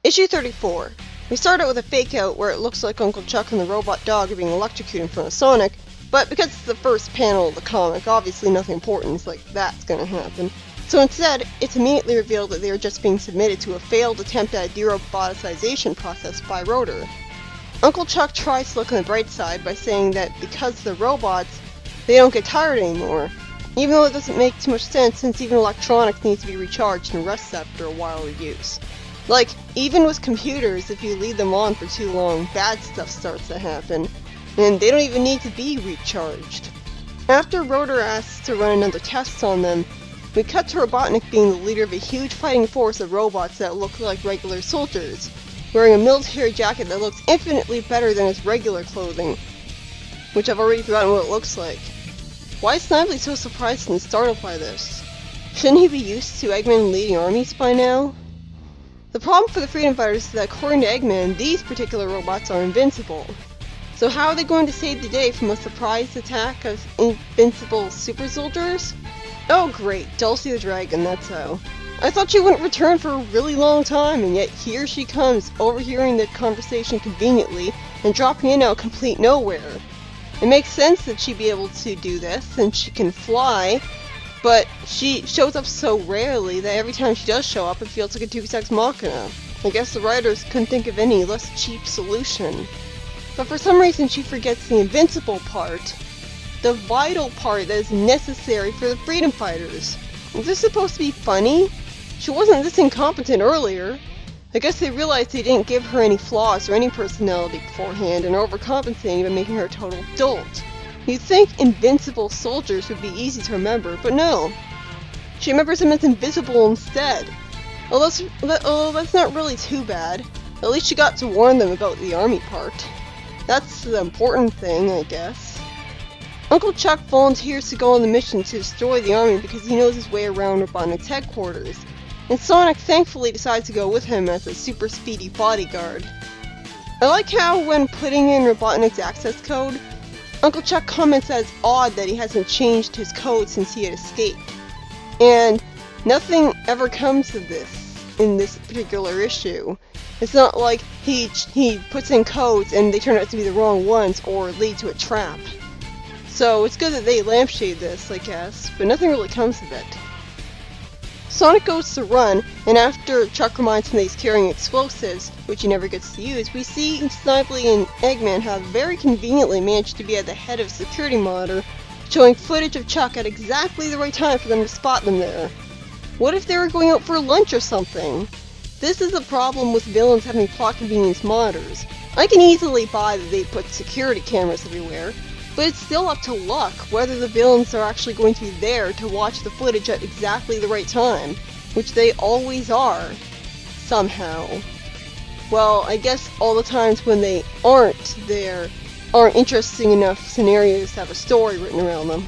Issue 34. We start out with a fake out where it looks like Uncle Chuck and the robot dog are being electrocuted in front of Sonic, but because it's the first panel of the comic, obviously nothing important like that's gonna happen. So instead, it's immediately revealed that they are just being submitted to a failed attempt at a de-roboticization process by Rotor. Uncle Chuck tries to look on the bright side by saying that because they're robots, they don't get tired anymore, even though it doesn't make too much sense since even electronics needs to be recharged and rests after a while of use. Like, even with computers, if you leave them on for too long, bad stuff starts to happen, and they don't even need to be recharged. After Rotor asks to run another test on them, we cut to Robotnik being the leader of a huge fighting force of robots that look like regular soldiers, wearing a military jacket that looks infinitely better than his regular clothing, which I've already forgotten what it looks like. Why is Snively so surprised and startled by this? Shouldn't he be used to Eggman leading armies by now? The problem for the Freedom Fighters is that according to Eggman, these particular robots are invincible. So how are they going to save the day from a surprise attack of invincible super soldiers? Oh great, Dulcie the Dragon, that's how. I thought she wouldn't return for a really long time, and yet here she comes, overhearing the conversation conveniently and dropping in out of complete nowhere. It makes sense that she'd be able to do this, since she can fly, but she shows up so rarely that every time she does show up, it feels like a Deus Ex Machina. I guess the writers couldn't think of any less cheap solution. But for some reason she forgets the invincible part, the vital part that is necessary for the Freedom Fighters. Is this supposed to be funny? She wasn't this incompetent earlier. I guess they realized they didn't give her any flaws or any personality beforehand and are overcompensating by making her a total dolt. You'd think invincible soldiers would be easy to remember, but no. She remembers them as invisible instead. Although that's not really too bad. At least she got to warn them about the army part. That's the important thing, I guess. Uncle Chuck volunteers to go on the mission to destroy the army because he knows his way around Robotnik's headquarters, and Sonic thankfully decides to go with him as a super speedy bodyguard. I like how when putting in Robotnik's access code, Uncle Chuck comments that it's odd that he hasn't changed his code since he had escaped. And nothing ever comes of this in this particular issue. It's not like he puts in codes and they turn out to be the wrong ones or lead to a trap. So it's good that they lampshade this, I guess, but nothing really comes of it. Sonic goes to run, and after Chuck reminds him that he's carrying explosives, which he never gets to use, we see Snively and Eggman have very conveniently managed to be at the head of a security monitor, showing footage of Chuck at exactly the right time for them to spot them there. What if they were going out for lunch or something? This is a problem with villains having plot convenience monitors. I can easily buy that they put security cameras everywhere, but it's still up to luck whether the villains are actually going to be there to watch the footage at exactly the right time, which they always are, somehow. Well, I guess all the times when they aren't there aren't interesting enough scenarios to have a story written around them.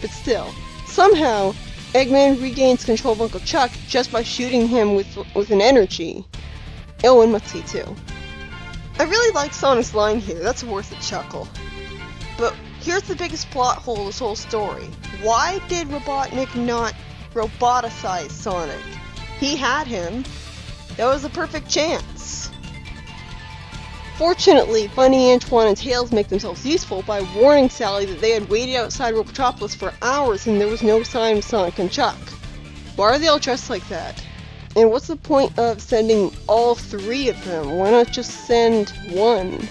But still, somehow, Eggman regains control of Uncle Chuck just by shooting him with an energy. Oh, and Mutzy too. I really like Sonic's line here, that's worth a chuckle. But here's the biggest plot hole of this whole story. Why did Robotnik not roboticize Sonic? He had him. That was a perfect chance. Fortunately, Bunny, Antoine, and Tails make themselves useful by warning Sally that they had waited outside Robotropolis for hours and there was no sign of Sonic and Chuck. Why are they all dressed like that? And what's the point of sending all three of them? Why not just send one?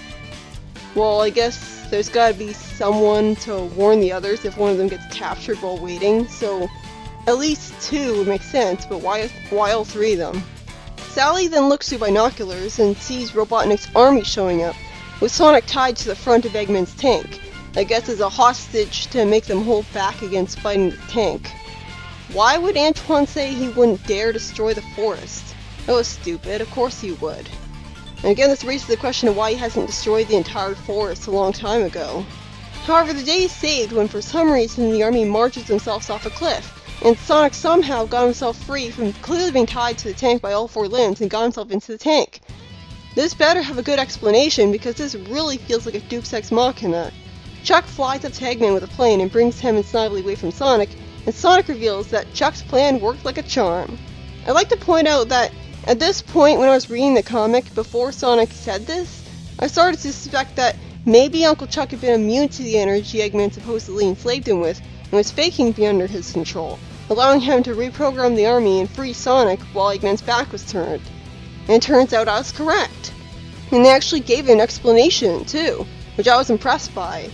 Well, I guess there's gotta be someone to warn the others if one of them gets captured while waiting, so at least two would make sense, but why all three of them? Sally then looks through binoculars and sees Robotnik's army showing up, with Sonic tied to the front of Eggman's tank, I guess as a hostage to make them hold back against fighting the tank. Why would Antoine say he wouldn't dare destroy the forest? That was stupid, of course he would. And again, this raises the question of why he hasn't destroyed the entire forest a long time ago. However, the day is saved when for some reason the army marches themselves off a cliff, and Sonic somehow got himself free from clearly being tied to the tank by all four limbs and got himself into the tank. This better have a good explanation because this really feels like a Deus Ex Machina. Chuck flies up to Eggman with a plane and brings him and Snively away from Sonic, and Sonic reveals that Chuck's plan worked like a charm. I'd like to point out that At this point, when I was reading the comic, before Sonic said this, I started to suspect that maybe Uncle Chuck had been immune to the energy Eggman supposedly enslaved him with, and was faking being under his control, allowing him to reprogram the army and free Sonic while Eggman's back was turned. And it turns out I was correct. And they actually gave an explanation, too, which I was impressed by.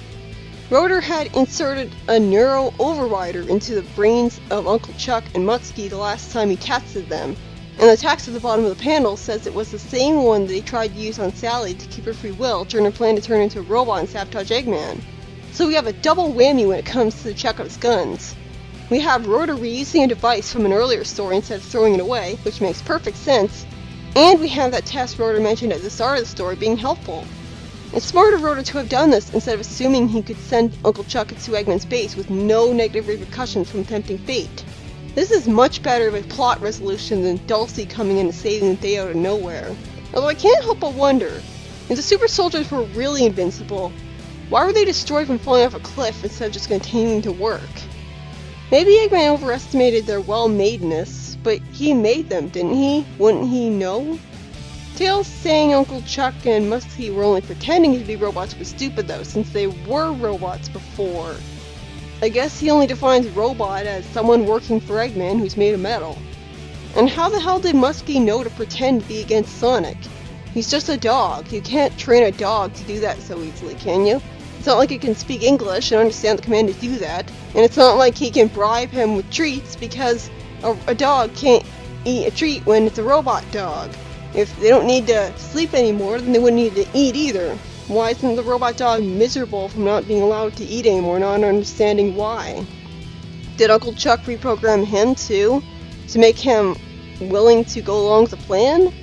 Rotor had inserted a neuro overrider into the brains of Uncle Chuck and Mutsky the last time he tested them, and the text at the bottom of the panel says it was the same one that he tried to use on Sally to keep her free will during her plan to turn into a robot and sabotage Eggman. So we have a double whammy when it comes to Chekhov's guns. We have Rotor reusing a device from an earlier story instead of throwing it away, which makes perfect sense, and we have that test Rotor mentioned at the start of the story being helpful. It's smart of Rotor to have done this instead of assuming he could send Uncle Chuck to Eggman's base with no negative repercussions from tempting fate. This is much better of a plot resolution than Dulcie coming in and saving the day out of nowhere. Although I can't help but wonder, if the super soldiers were really invincible, why were they destroyed from falling off a cliff instead of just continuing to work? Maybe Eggman overestimated their well-madeness, but he made them, didn't he? Wouldn't he know? Tails saying Uncle Chuck and Muskie were only pretending to be robots was stupid though, since they were robots before. I guess he only defines robot as someone working for Eggman who's made of metal. And how the hell did Muskie know to pretend to be against Sonic? He's just a dog. You can't train a dog to do that so easily, can you? It's not like it can speak English and understand the command to do that. And it's not like he can bribe him with treats because a dog can't eat a treat when it's a robot dog. If they don't need to sleep anymore, then they wouldn't need to eat either. Why isn't the robot dog miserable from not being allowed to eat anymore, not understanding why? Did Uncle Chuck reprogram him too, to make him willing to go along with the plan?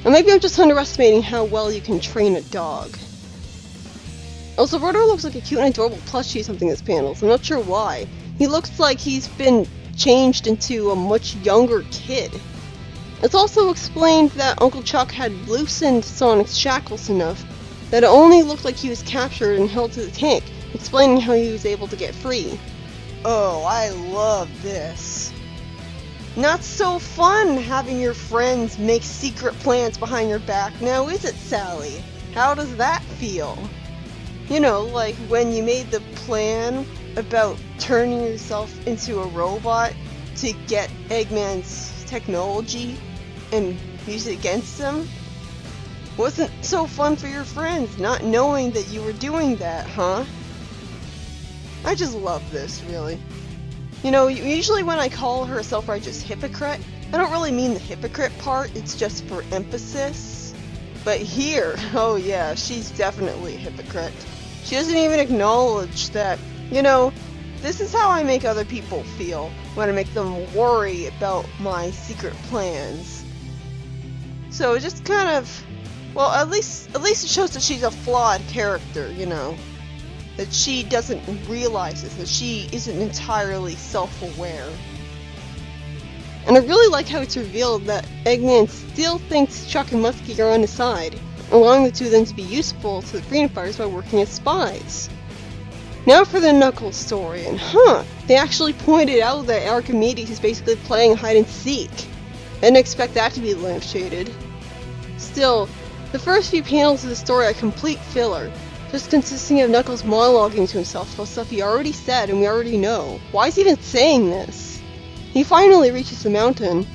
Or maybe I'm just underestimating how well you can train a dog. Also, Rotor looks like a cute and adorable plushie or something in this panel, so I'm not sure why. He looks like he's been changed into a much younger kid. It's also explained that Uncle Chuck had loosened Sonic's shackles enough that it only looked like he was captured and held to the tank, explaining how he was able to get free. Oh, I love this. Not so fun having your friends make secret plans behind your back now, is it, Sally? How does that feel? You know, like when you made the plan about turning yourself into a robot to get Eggman's technology and use it against them? Wasn't so fun for your friends not knowing that you were doing that, huh? I just love this, really. You know, usually when I call her a self-righteous hypocrite, I don't really mean the hypocrite part, it's just for emphasis. But here, oh yeah, she's definitely a hypocrite. She doesn't even acknowledge that, you know, this is how I make other people feel when I make them worry about my secret plans. So it just kind of, well, at least it shows that she's a flawed character, you know. That she doesn't realize this, that she isn't entirely self-aware. And I really like how it's revealed that Eggman still thinks Chuck and Muskie are on his side, allowing the two of them to be useful to the Freedom Fighters by working as spies. Now for the Knuckles story, and they actually pointed out that Archimedes is basically playing hide and seek. I didn't expect that to be lampshaded. Still, the first few panels of the story are complete filler, just consisting of Knuckles monologuing to himself about stuff he already said and we already know. Why is he even saying this? He finally reaches the mountain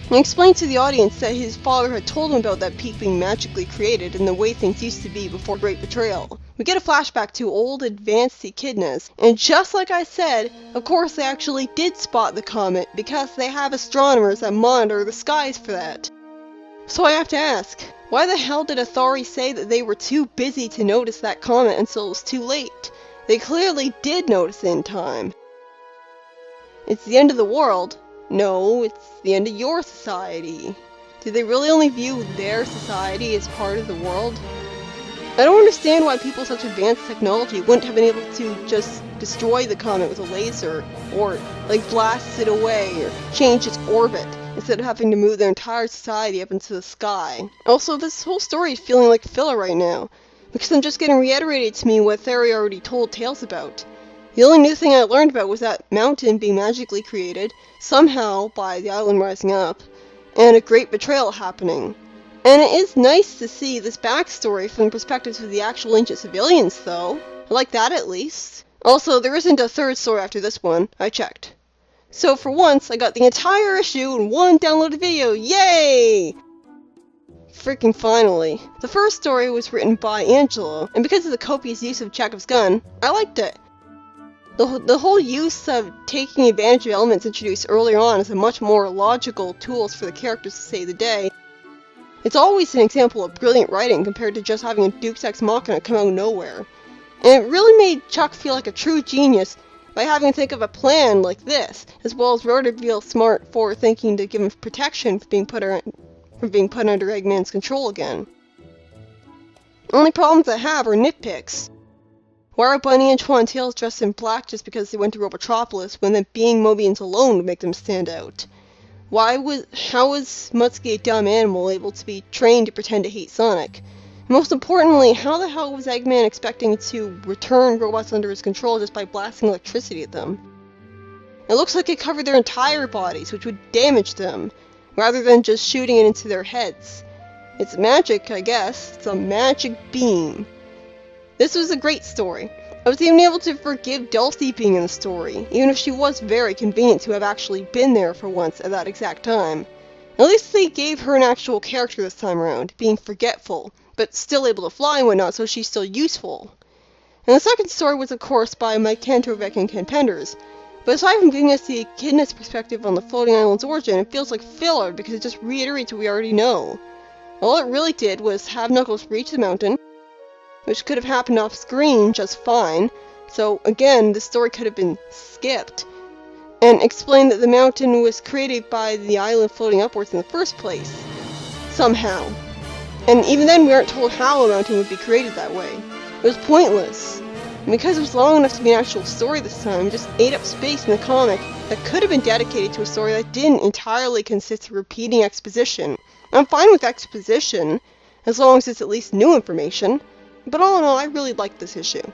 and explains to the audience that his father had told him about that peak being magically created and the way things used to be before Great Betrayal. We get a flashback to old advanced echidnas, and just like I said, of course they actually did spot the comet because they have astronomers that monitor the skies for that. So I have to ask, why the hell did Athari say that they were too busy to notice that comet until it was too late? They clearly did notice it in time. It's the end of the world. No, it's the end of your society. Did they really only view their society as part of the world? I don't understand why people with such advanced technology wouldn't have been able to just destroy the comet with a laser, or like blast it away, or change its orbit, instead of having to move their entire society up into the sky. Also, this whole story is feeling like filler right now, because I'm just getting reiterated to me what Theory already told Tails about. The only new thing I learned about was that mountain being magically created, somehow by the island rising up, and a great betrayal happening. And it is nice to see this backstory from the perspective of the actual ancient civilians, though. I like that at least. Also, there isn't a third story after this one. I checked. So for once, I got the entire issue in one downloaded video. Yay! Freaking finally. The first story was written by Angelo, and because of the copious use of Chekhov's gun, I liked it. The whole use of taking advantage of elements introduced earlier on as a much more logical tools for the characters to save the day. It's always an example of brilliant writing compared to just having a Deus Ex Machina come out of nowhere. And it really made Chuck feel like a true genius by having to think of a plan like this, as well as real smart forward thinking to give him protection from being put under Eggman's control again. Only problems I have are nitpicks. Why are Bunny and Twan Tails dressed in black just because they went to Robotropolis when then being Mobians alone would make them stand out? How was Mutsuki, a dumb animal, able to be trained to pretend to hate Sonic? And most importantly, how the hell was Eggman expecting to return robots under his control just by blasting electricity at them? It looks like it covered their entire bodies, which would damage them, rather than just shooting it into their heads. It's magic, I guess. It's a magic beam. This was a great story. I was even able to forgive Dulcie being in the story, even if she was very convenient to have actually been there for once at that exact time. At least they gave her an actual character this time around, being forgetful, but still able to fly and whatnot, so she's still useful. And the second story was of course by Mike Kantovic and Ken Penders, but aside from giving us the echidna's perspective on the floating island's origin, it feels like filler because it just reiterates what we already know. All it really did was have Knuckles reach the mountain, which could have happened off screen just fine, so again, the story could have been skipped, and explain that the mountain was created by the island floating upwards in the first place. Somehow. And even then we aren't told how a mountain would be created that way. It was pointless. And because it was long enough to be an actual story this time, it just ate up space in the comic that could have been dedicated to a story that didn't entirely consist of repeating exposition. I'm fine with exposition, as long as it's at least new information. But all in all, I really liked this issue.